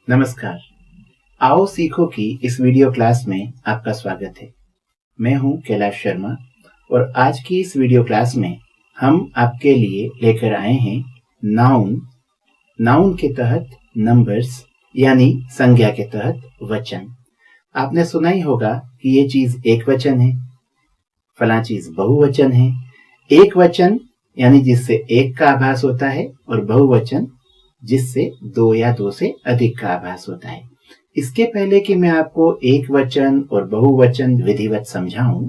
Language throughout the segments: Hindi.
नमस्कार। आओ सीखो की इस वीडियो क्लास में आपका स्वागत है। मैं हूं कैलाश शर्मा और आज की इस वीडियो क्लास में हम आपके लिए लेकर आए हैं नाउन के तहत नंबर्स यानी संज्ञा के तहत वचन। आपने सुना ही होगा कि ये चीज एक वचन है, फला चीज बहुवचन है। एक वचन यानी जिससे एक का आभास होता है और बहुवचन जिससे दो या दो से अधिक का आभास होता है। इसके पहले कि मैं आपको एक वचन और बहुवचन विधिवत समझाऊं,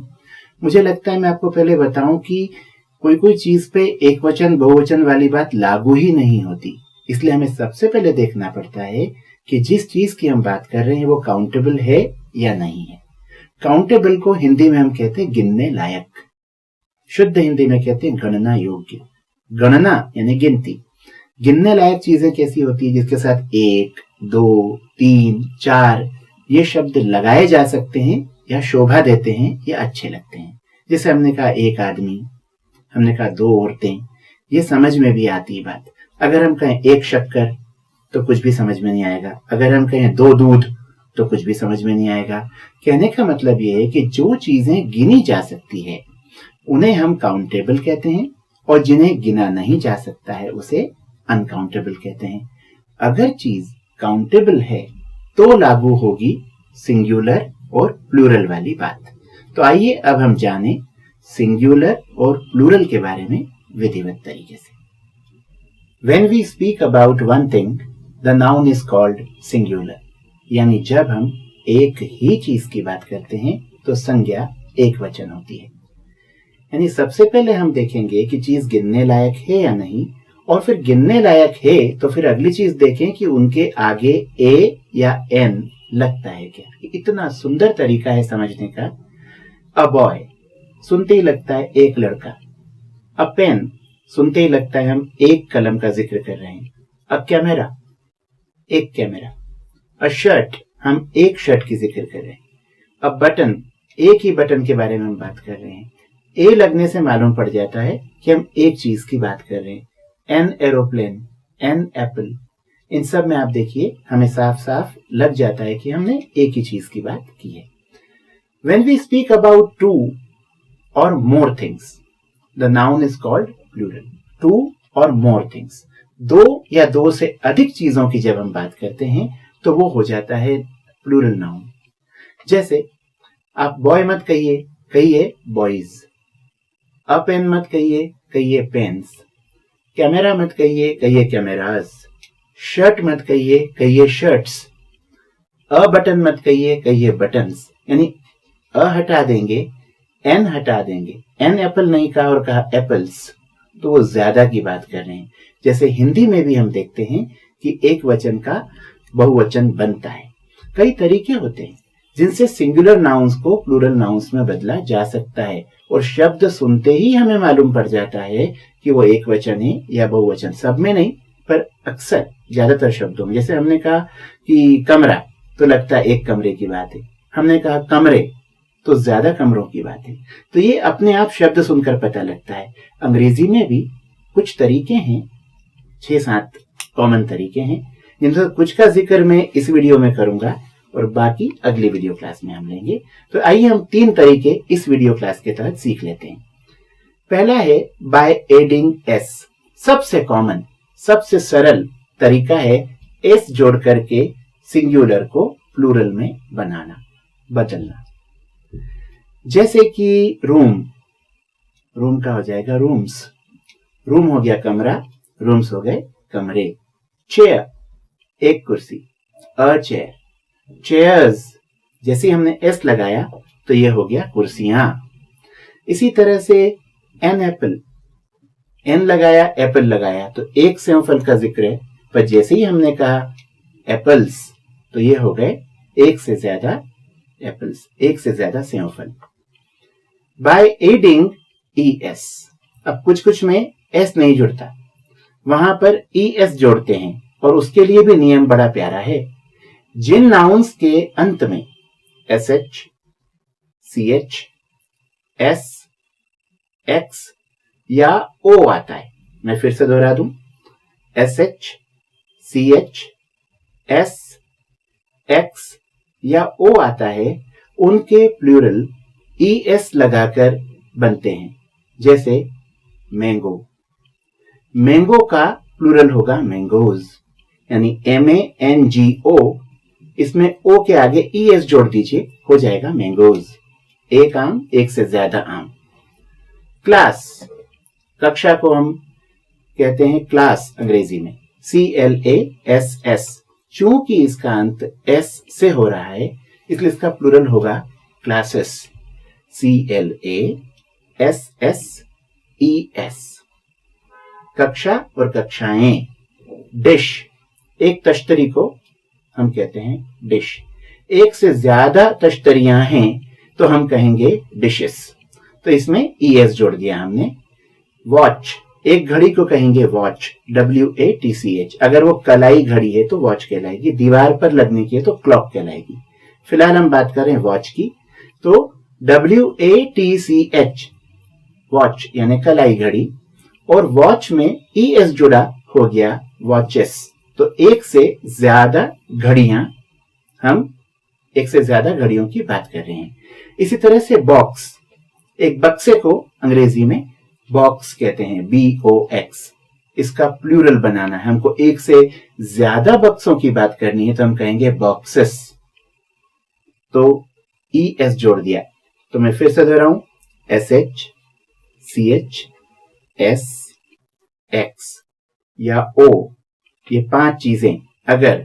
मुझे लगता है मैं आपको पहले बताऊं कि कोई चीज पे एक वचन बहुवचन वाली बात लागू ही नहीं होती। इसलिए हमें सबसे पहले देखना पड़ता है कि जिस चीज की हम बात कर रहे हैं वो काउंटेबल है या नहीं है। काउंटेबल को हिंदी में हम कहते हैं गिनने लायक, शुद्ध हिंदी में कहते हैं गणना योग्य। गणना यानी गिनती। गिनने लायक चीजें कैसी होती है? जिसके साथ एक, दो, तीन, चार ये शब्द लगाए जा सकते हैं या शोभा देते हैं या अच्छे लगते हैं। जैसे हमने कहा एक आदमी, हमने कहा दो औरतें, ये समझ में भी आती है बात। अगर हम कहें एक शक्कर तो कुछ भी समझ में नहीं आएगा। अगर हम कहें दो दूध तो कुछ भी समझ में नहीं आएगा। कहने का मतलब ये है कि जो चीजें गिनी जा सकती है उन्हें हम काउंटेबल कहते हैं और जिन्हें गिना नहीं जा सकता है उसे अनकाउंटेबल कहते हैं। अगर चीज काउंटेबल है तो लागू होगी सिंगुलर और प्लूरल वाली बात। तो आइए अब हम जानें सिंगुलर और प्लूरल के बारे में विधिवत तरीके से। When we speak about one thing, the noun is called singular. यानी जब हम एक ही चीज की बात करते हैं तो संज्ञा एक वचन होती है। यानी सबसे पहले हम देखेंगे कि चीज गिनने लायक है या नहीं, और फिर गिनने लायक है तो फिर अगली चीज देखें कि उनके आगे ए या एन लगता है क्या। इतना सुंदर तरीका है समझने का। अ बॉय सुनते ही लगता है एक लड़का। अ पेन सुनते ही लगता है हम एक कलम का जिक्र कर रहे हैं। अ कैमरा एक कैमरा। अ शर्ट हम एक शर्ट की जिक्र कर रहे हैं। अ बटन एक ही बटन के बारे में हम बात कर रहे हैं। ए लगने से मालूम पड़ जाता है कि हम एक चीज की बात कर रहे हैं। एन एरोप्लेन, एन एप्पल, इन सब में आप देखिए हमें साफ साफ लग जाता है कि हमने एक ही चीज की बात की है। When we speak about two or more things, the noun is called plural. Two or more things, दो या दो से अधिक चीजों की जब हम बात करते हैं तो वो हो जाता है प्लूरल नाउन। जैसे आप बॉय मत कहिए, कहिए बॉयज। अ पेन मत कहिए, कहिए पेन्स। कैमरा मत कहिए, कहिए कैमराज। शर्ट मत कहिए, कहिए शर्ट्स। अ बटन मत कहिए, कहिए बटन्स। यानी अ हटा देंगे, एन हटा देंगे। एन एप्पल नहीं कहा और कहा एप्पल्स तो वो ज्यादा की बात कर रहे हैं। जैसे हिंदी में भी हम देखते हैं कि एक वचन का बहुवचन बनता है। कई तरीके होते हैं जिनसे सिंगुलर नाउन्स को प्लूरल नाउन्स में बदला जा सकता है और शब्द सुनते ही हमें मालूम पड़ जाता है कि वो एक वचन है या बहुवचन। सब में नहीं पर अक्सर ज्यादातर शब्दों में। जैसे हमने कहा कि कमरा तो लगता है एक कमरे की बात है। हमने कहा कमरे तो ज्यादा कमरों की बात है। तो ये अपने आप शब्द सुनकर पता लगता है। अंग्रेजी में भी कुछ तरीके हैं, 6-7 कॉमन तरीके हैं जिनसे कुछ का जिक्र मैं इस वीडियो में करूंगा और बाकी अगली वीडियो क्लास में हम लेंगे। तो आइए हम 3 तरीके इस वीडियो क्लास के तहत सीख लेते हैं। पहला है बाय एडिंग एस। सबसे कॉमन, सबसे सरल तरीका है एस जोड़ करके सिंगुलर को प्लूरल में बनाना, बदलना। जैसे कि रूम का हो जाएगा रूम्स। रूम हो गया कमरा, रूम्स हो गए कमरे। चेयर एक कुर्सी, अ चेयर। चेयर्स जैसे हमने एस लगाया तो ये हो गया कुर्सियां। इसी तरह से एन एप्पल, एन लगाया एप्पल लगाया तो एक सेवफल का जिक्र है, पर जैसे ही हमने कहा एप्पल्स तो ये हो गए एक से ज्यादा एप्पल्स, एक से ज्यादा सेवफल। By adding E S. अब कुछ में एस नहीं जुड़ता, वहां पर ई एस जोड़ते हैं और उसके लिए भी नियम बड़ा प्यारा है। जिन नाउन्स के अंत में S H, C H, S, X या ओ आता है, मैं फिर से दोहरा दूं, S H, C H, S, X या ओ आता है, उनके प्लूरल ES लगाकर बनते हैं। जैसे मैंगो, मैंगो का प्लूरल होगा मैंगोज, यानी MANGO, इसमें O के आगे ES जोड़ दीजिए, हो जाएगा मैंगोज। एक आम, एक से ज्यादा आम। क्लास, कक्षा को हम कहते हैं क्लास अंग्रेजी में, CLASS। चूंकि इसका अंत S से हो रहा है, इसलिए इसका प्लूरल होगा क्लासेस, CLASSES। कक्षा और कक्षाएं। डिश, एक तश्तरी को हम कहते हैं डिश। एक से ज्यादा तश्तरियां हैं तो हम कहेंगे डिशेस, तो इसमें ES जोड़ दिया हमने। वॉच, एक घड़ी को कहेंगे वॉच, WATCH। अगर वो कलाई घड़ी है तो वॉच कहलाएगी, दीवार पर लगने की है तो क्लॉक कहलाएगी। फिलहाल हम बात करें वॉच की, तो WATCH, वॉच यानी कलाई घड़ी, और वॉच में ES जुड़ा हो गया वॉचेस। तो एक से ज्यादा घड़ियां, हम एक से ज्यादा घड़ियों की बात कर रहे हैं। इसी तरह से बॉक्स, एक बक्से को अंग्रेजी में बॉक्स कहते हैं, BOX। इसका प्लूरल बनाना है, हमको एक से ज्यादा बक्सों की बात करनी है तो हम कहेंगे बॉक्सेस, तो ES जोड़ दिया। तो मैं फिर से दोहराऊं, SH, CH, S, X या O, ये 5 चीजें अगर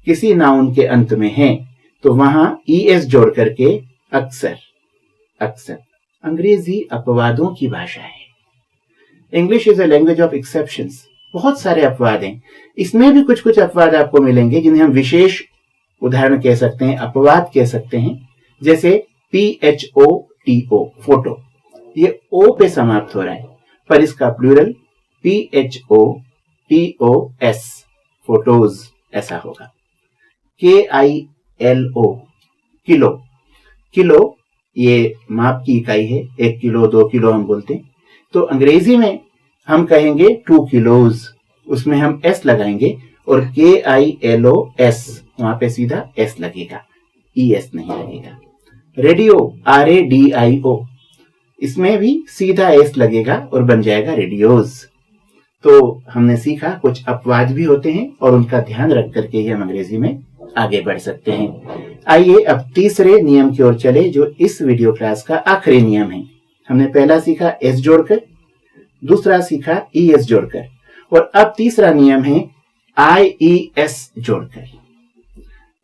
किसी नाउन के अंत में हैं तो वहां ES जोड़ करके अक्सर अंग्रेजी अपवादों की भाषा है। English is a language of exceptions. बहुत सारे अपवाद हैं, इसमें भी कुछ अपवाद आपको मिलेंगे जिन्हें हम विशेष उदाहरण कह सकते हैं, अपवाद कह सकते हैं। जैसे PHOTO, फोटो, ये O पे समाप्त हो रहा है, पर इसका प्लूरल PHOTOS, फोटोज ऐसा होगा। KILO, किलो, किलो ये माप की इकाई है, 1 किलो 2 किलो हम बोलते हैं, तो अंग्रेजी में हम कहेंगे 2 किलोज, उसमें हम S लगाएंगे, और KILOS वहां पे सीधा S लगेगा, ES नहीं लगेगा। रेडियो, RADIO, इसमें भी सीधा S लगेगा और बन जाएगा रेडियोज। तो हमने सीखा कुछ अपवाद भी होते हैं और उनका ध्यान रख करके ही हम अंग्रेजी में आगे बढ़ सकते हैं। आइए अब तीसरे नियम की ओर चले, जो इस वीडियो क्लास का आखिरी नियम है। हमने पहला सीखा S जोड़कर, दूसरा सीखा ES जोड़कर, और अब तीसरा नियम है IES जोड़कर।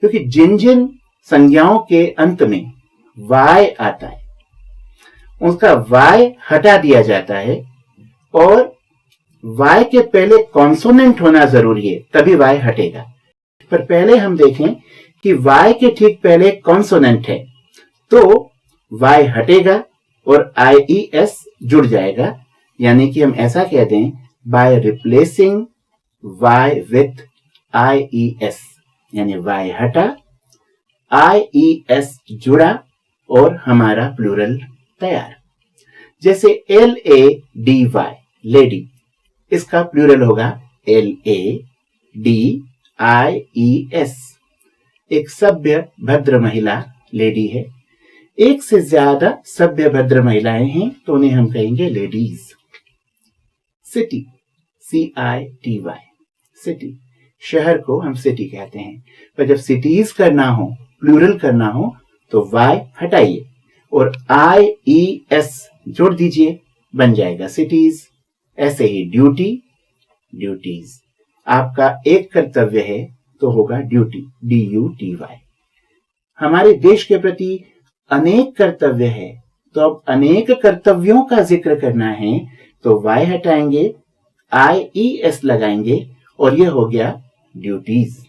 क्योंकि जिन जिन संज्ञाओं के अंत में Y आता है उसका Y हटा दिया जाता है, और Y के पहले कॉन्सोनेंट होना जरूरी है, तभी Y हटेगा। पर पहले हम देखें कि Y के ठीक पहले कॉन्सोनेंट है, तो Y हटेगा और IES जुड़ जाएगा। यानी कि हम ऐसा कह दें, by replacing Y with IES, यानी Y हटा, IES जुड़ा, और हमारा प्लूरल तैयार। जैसे LADY, लेडी, इसका प्लूरल होगा LADIES। एक सभ्य भद्र महिला लेडी है, एक से ज्यादा सभ्य भद्र महिलाएं हैं तो उन्हें हम कहेंगे लेडीज। सिटी, CITY, सिटी, शहर को हम सिटी कहते हैं। पर जब सिटीज करना हो, प्लूरल करना हो, तो Y हटाइए और IES जोड़ दीजिए, बन जाएगा सिटीज। ऐसे ही ड्यूटी, ड्यूटीज, आपका एक कर्तव्य है तो होगा ड्यूटी, DUTY। हमारे देश के प्रति अनेक कर्तव्य है, तो अब अनेक कर्तव्यों का जिक्र करना है तो Y हटाएंगे, IES लगाएंगे, और ये हो गया ड्यूटीज।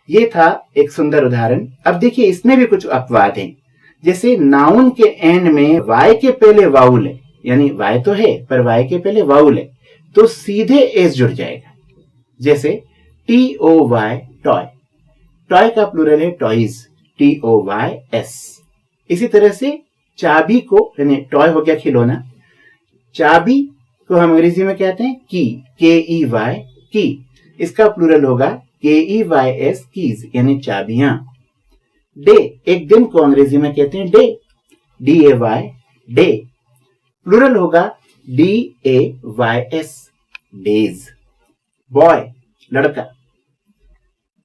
ये था एक सुंदर उदाहरण। अब देखिए इसमें भी कुछ अपवाद हैं। जैसे नाउन के एंड में Y के पहले वाउल है, यानी Y तो है पर Y के पहले वाउल है, तो सीधे S जुड़ जाएगा। जैसे TOY, टॉय, टॉय का प्लूरल है टॉयज, TOYS। इसी तरह से चाबी को, यानी टॉय हो गया खिलौना, चाबी को हम अंग्रेजी में कहते हैं की, KEY, की, इसका प्लूरल होगा KEYS कीज यानी चाबियां। डे, एक दिन को अंग्रेजी में कहते हैं डे, DAY डे। प्लूरल होगा DAYS डेज। बॉय, लड़का,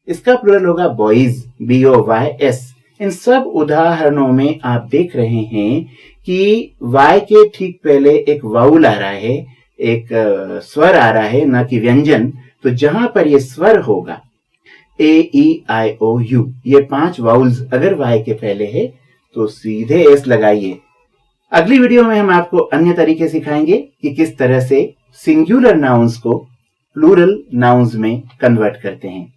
इसका प्लूरल होगा बॉयज, BOYS। इन सब उदाहरणों में आप देख रहे हैं कि Y के ठीक पहले एक वाउल आ रहा है, एक स्वर आ रहा है, ना कि व्यंजन। तो जहां पर ये स्वर होगा AEIOU, ये 5 वाउल्स अगर Y के पहले है तो सीधे S लगाइए। अगली वीडियो में हम आपको अन्य तरीके सिखाएंगे कि किस तरह से सिंगुलर नाउन्स को प्लूरल नाउन्स में कन्वर्ट करते हैं।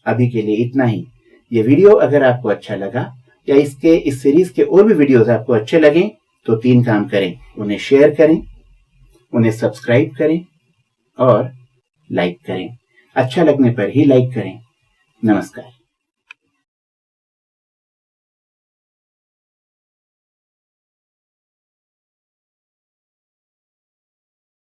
अभी के लिए इतना ही। ये वीडियो अगर आपको अच्छा लगा या इस सीरीज के और भी वीडियोस आपको अच्छे लगें तो 3 काम करें, उन्हें शेयर करें, उन्हें सब्सक्राइब करें और लाइक करें। अच्छा लगने पर ही लाइक करें। नमस्कार।